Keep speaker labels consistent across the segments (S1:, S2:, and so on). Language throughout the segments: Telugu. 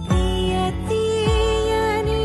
S1: తీయ తీయని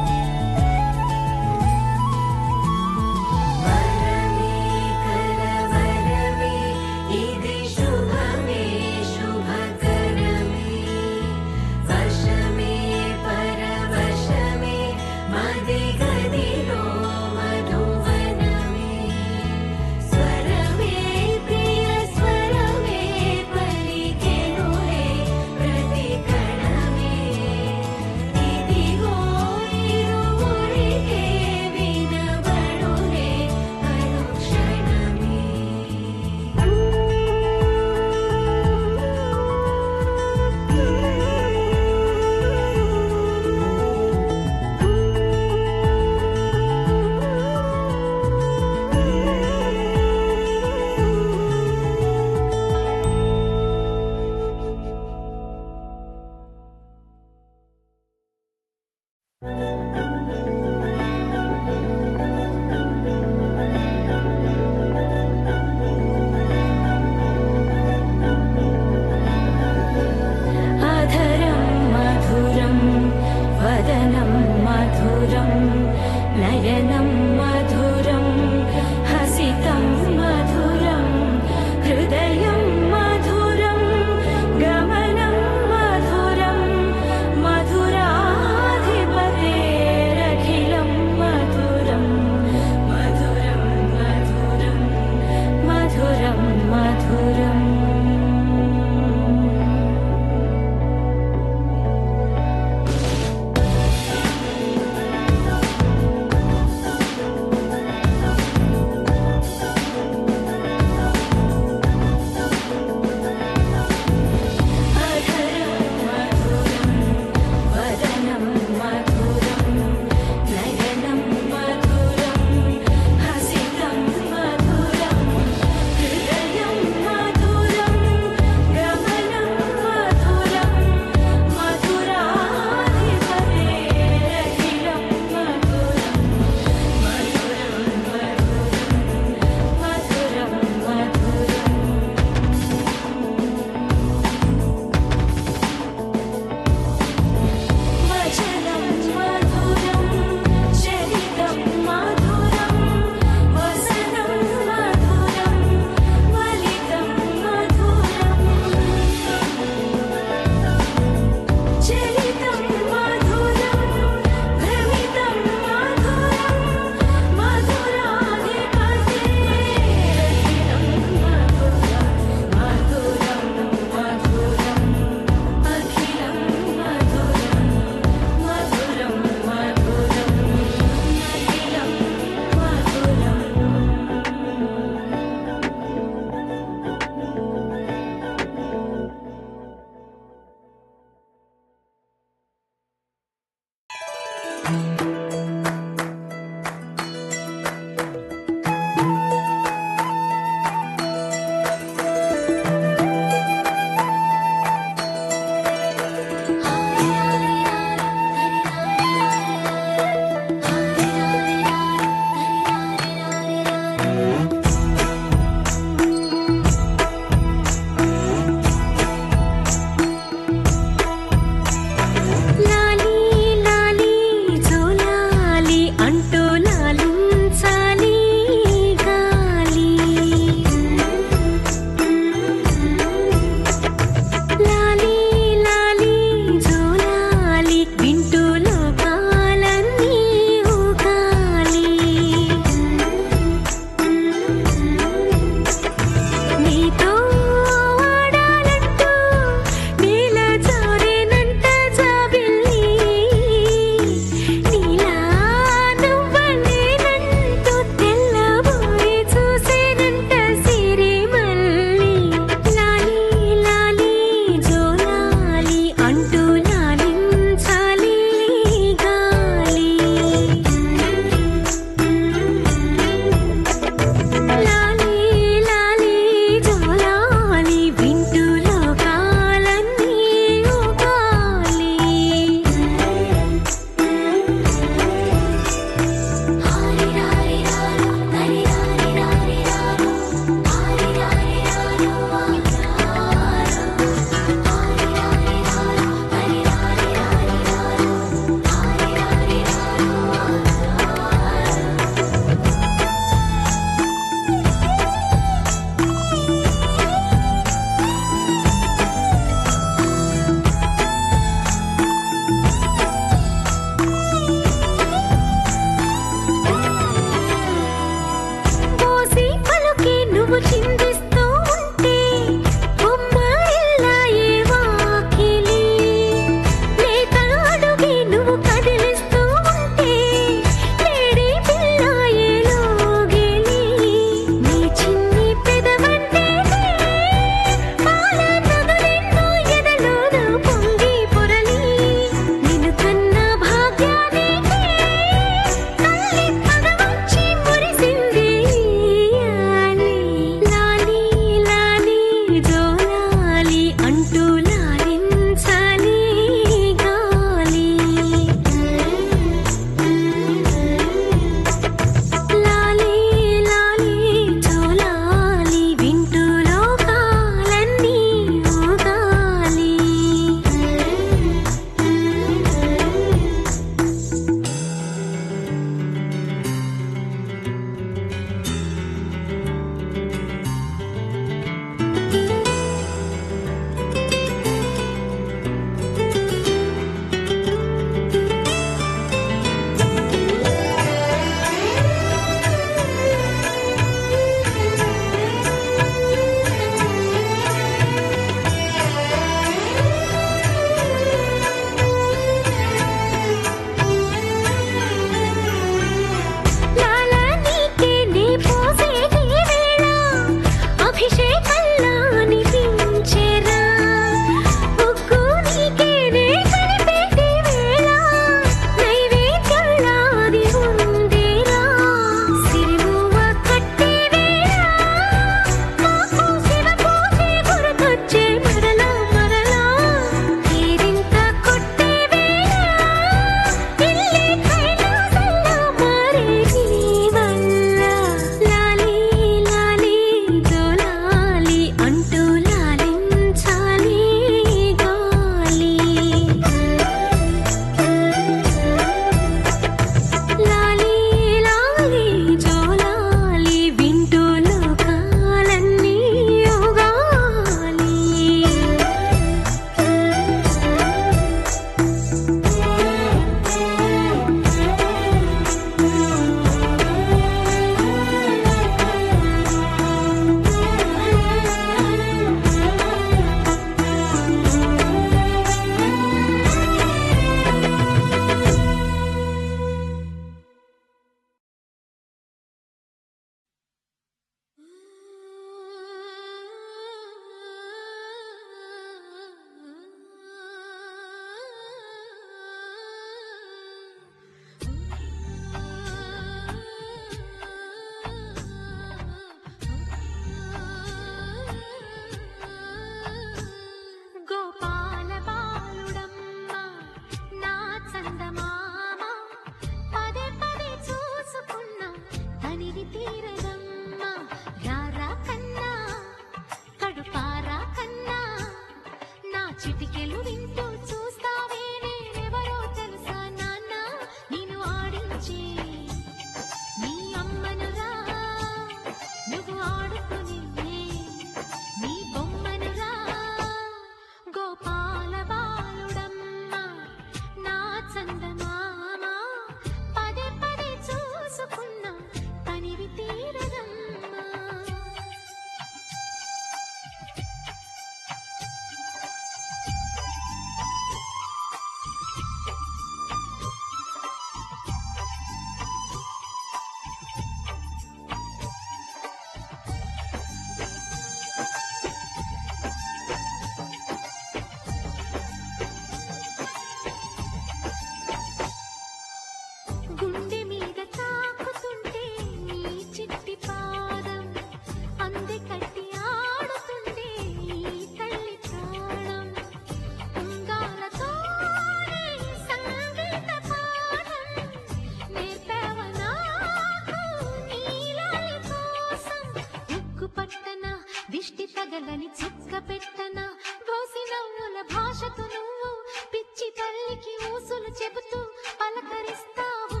S1: తగలని చిక్క పెట్టన భోసి నవ్వుల భాషతో నువ్వు పిచ్చి తల్లికి ఊసులు చెబుతూ పలకరిస్తావు.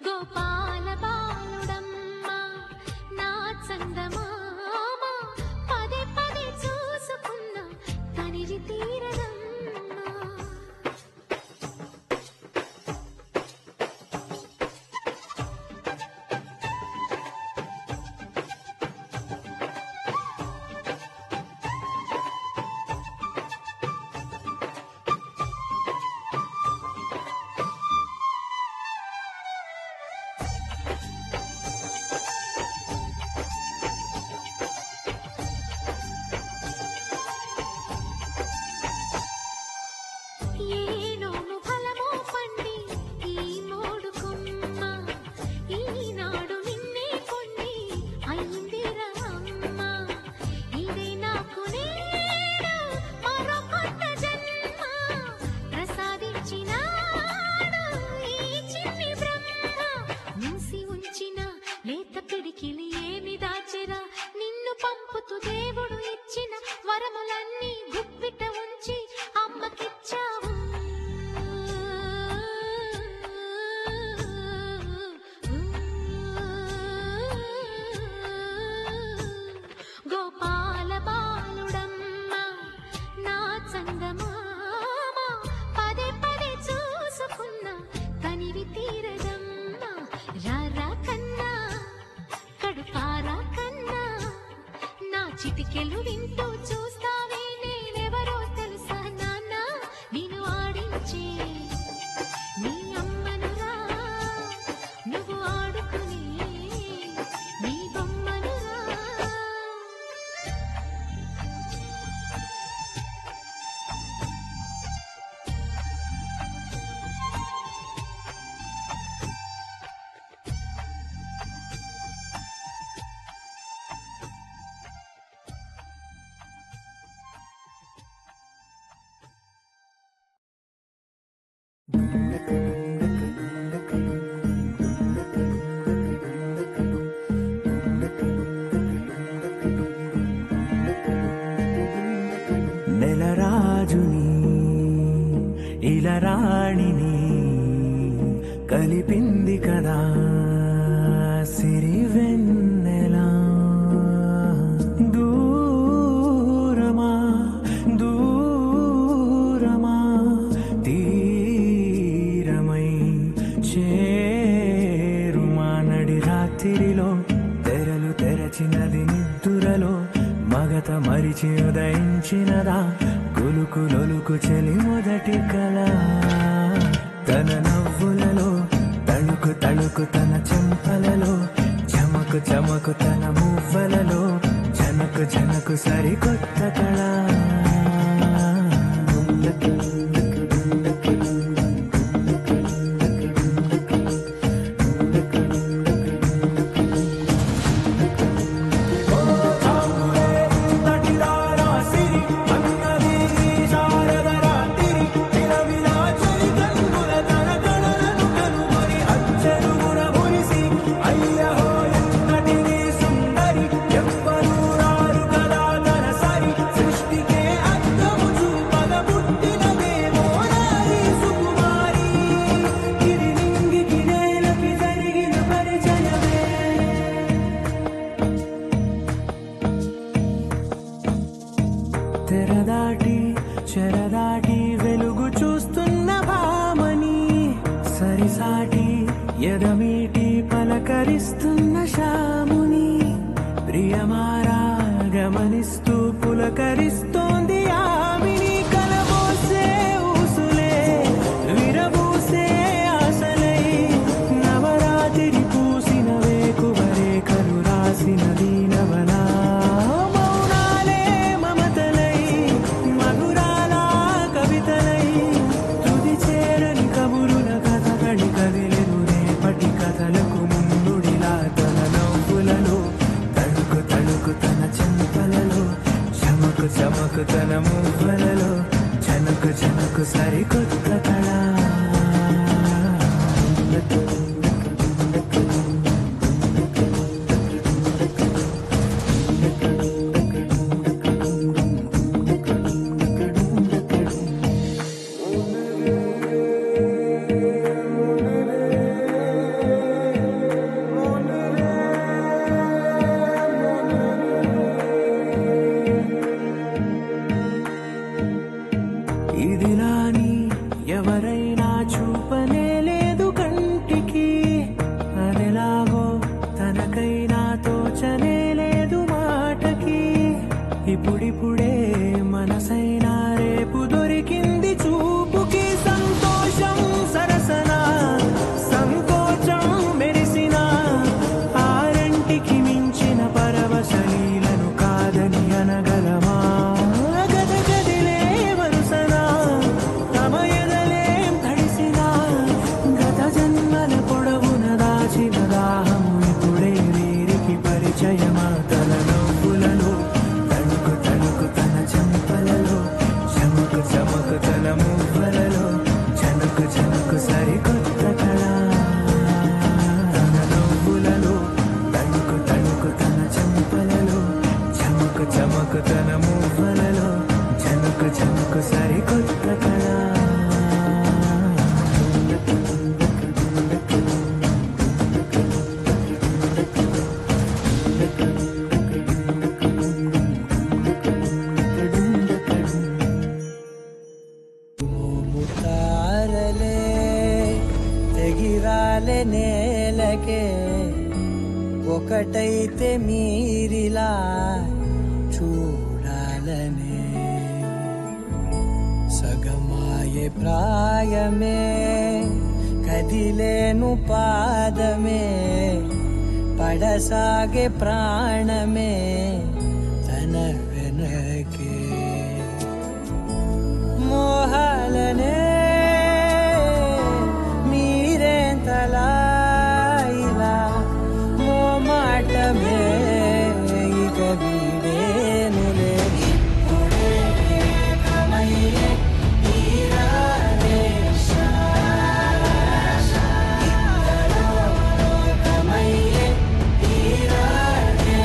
S1: గోపాల బాలుడమ్మ నా చందమామ పదే పదే చూసుకున్న తనివి తీరదమ్మ. ఏనోను ఫలమో పండి ఈ మోడుకుమ్మ ఈనాడు నిన్నే కొన్ని అయిందిరా అమ్మ. ఇదే నాకు నేడు మరో కొత్త జన్మ ప్రసాదించినాడు ఈ చిన్ని బ్రహ్మ. మూసి ఉంచిన లేత పిడికిలి ఏమి దాచెరా నిన్ను పంపుతూ దేవుడు ఇచ్చిన వరములన్నీ గుప్పిట ఉంచి అమ్మకిచ్చావు. గోపాల బాలుడమ్మ నా చందమామ పదే పదే చూసుకున్న తనివి తీరదమ్మ. రారా కన్నా కడుపారా కన్నా నా చిటికెలు వింటూ చూస్తావే నేనెవరో తెలుసా నాన్న నిన్ను ఆడించే నీ అమ్మనురా నువ్వు ఆడుకునే నీ బొమ్మనురా.
S2: నెలరాజుని ఇలరాణిని కలిపింది కదా సిరివెన్నెలా. దూరమా దూరమా తీరమై చేరుమా నడి రాత్రిలో తెరలు తెరచినది నిద్దురలో మగత మరిచి ఉదయించినదా కులుకులొలుకు చెలి మొదటి కళ. తన నవ్వులలో తళుకు తళుకు తన చెంపలలో చమకు చమకు తన మువ్వలలో జనకు జనకు సరికొత్త కళ. తెరదాటి చెరదాటి వెలుగు చూస్తున్న భామని సరిసాటి ఎదమీటి పలకరిస్తున్న శాముని ప్రియమారా గమనిస్తూ పులకరిస్తోంది ఆమిని. కలబోసే ఊసులే విరబూసే ఆశలై నవరాత్రి పూసిన వేకువరే కరు రాసిన దీనవనా. కథలకు ముందుడిలా తన నవ్వులలో తడుకు తడుకు తన చెంపలలో చమకు చమకు తన మువ్వలలో జనకు జనకు సరికొత్త కళ. ఇదిలాని ఎవరైనా చూపనే లేదు కంటికి, అదెలాగో తనకైనా తోచనే లేదు మాటకి. ఇప్పుడిప్పుడే మనసైనా రేపు దొరికింది చూపుకి. సంతోషం సరసన సంకోచం మెరిసిన ఆరంటికి మించిన పరవశలీలను కాదని అనగలమా? గదగదిలే వరుసన తమ ఎదలేం తడిసిన గత జన్మల పొడవున దాచిన దాహము ఇప్పుడే వీరికి పరిచయమా? తల నవ్వులలో తణుకు తణుకు తన చెంపలలో చమకు చమకు తన మువ్వలలో చనుకు చనుకు సరికొత్త కళ. తన నవ్వులలో తణుకు తణుకు తన చెంపలలో చమకు చమకు తన మువ్వలలో చనుకు చనుకు సరికొత్త కళ.
S3: ముతారలే తెగిరాలే నేలకే ఒకటైతే మీరిలా చూడాలనే సగమాయే ప్రాయమే కదిలేను పాదమే పడసాగే ప్రాణమే తన వెనకే మోహాలనే మీరేంతలా ఇలా మోమాటమే ఇక వీడేనులే. ఇప్పుడే ఏకమయ్యే తీరాలే ఇద్దరో లోకమయ్యే తీరాలే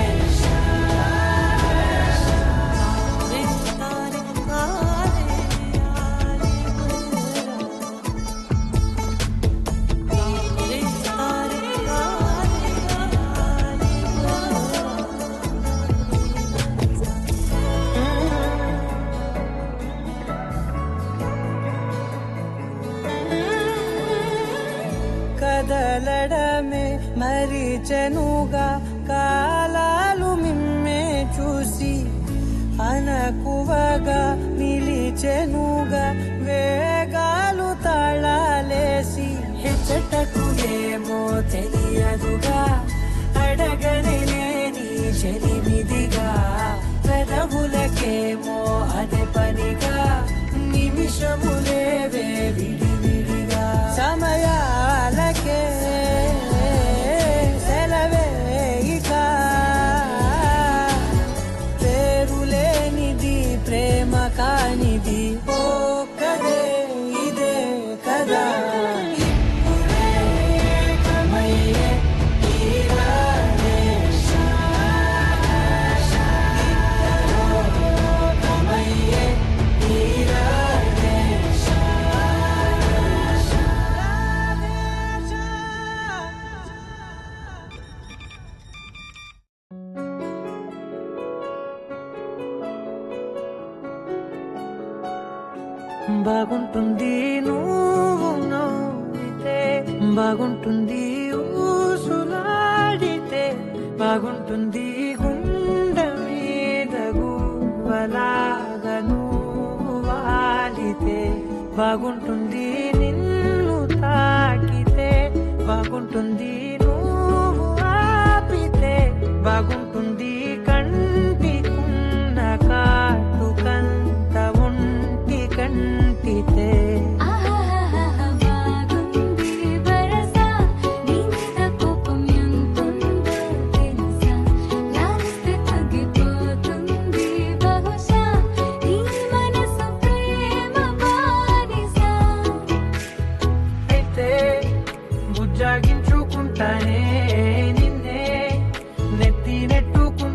S3: కదలడమే మరిచెనుగా కాలాలు మిమ్మే చూసి అనకువగా నిలిచెనుగా వేగాలు తాళాలేసి హెచ్చటకు ఏమో తెలియదుగా అడగని లేని చెలిమిదిగా పెదవులకేమో అదే పనిగా నిమిషములేవే విడివిడిగా సమయాలకే సెలవే ఇక పేరులేనిది ప్రేమ కానిది ఓ కదే ఇదే కదా. ఇప్పుడే ఏకమయ్యే తీరాలే ఇద్దరో లోకమయ్యే తీరాలే బాగుంటుంది నువ్వు నవ్వితే, బాగుంటుంది ఊసులాడితే, బాగుంటుంది గుండె మీద గువ్వలాగా నువ్వు వాలితే, బాగుంటుంది నిన్ను తాకితే, బాగుంటుంది నువ్వు ఆపితే, బాగుంటుంది కంటికున్న కాటుకంత ఒంటి కంటితే. బుజ్జాగించుకుంటానే నిన్నే నెత్తి నెట్టుకుంటా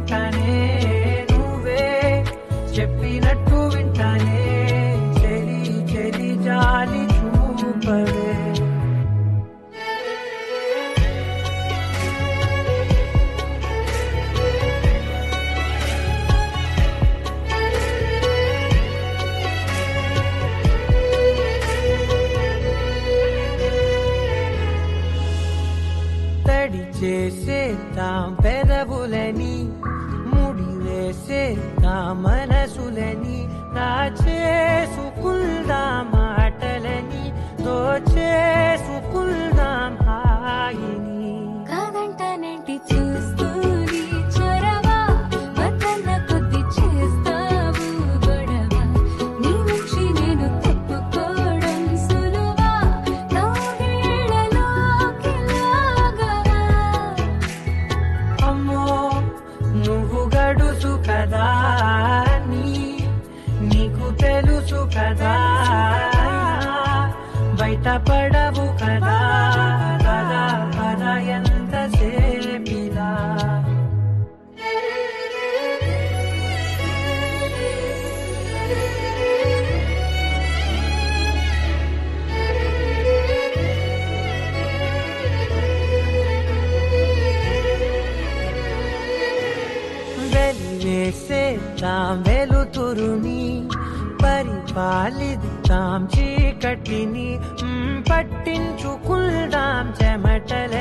S3: బయట పడవు కదా కదా కదా ఎంత సేపిలా వెలివేసేద్దాం వెలుతురుని పరిపాలిద్దాం చీకటిని పట్టించుకుందాం చెమటల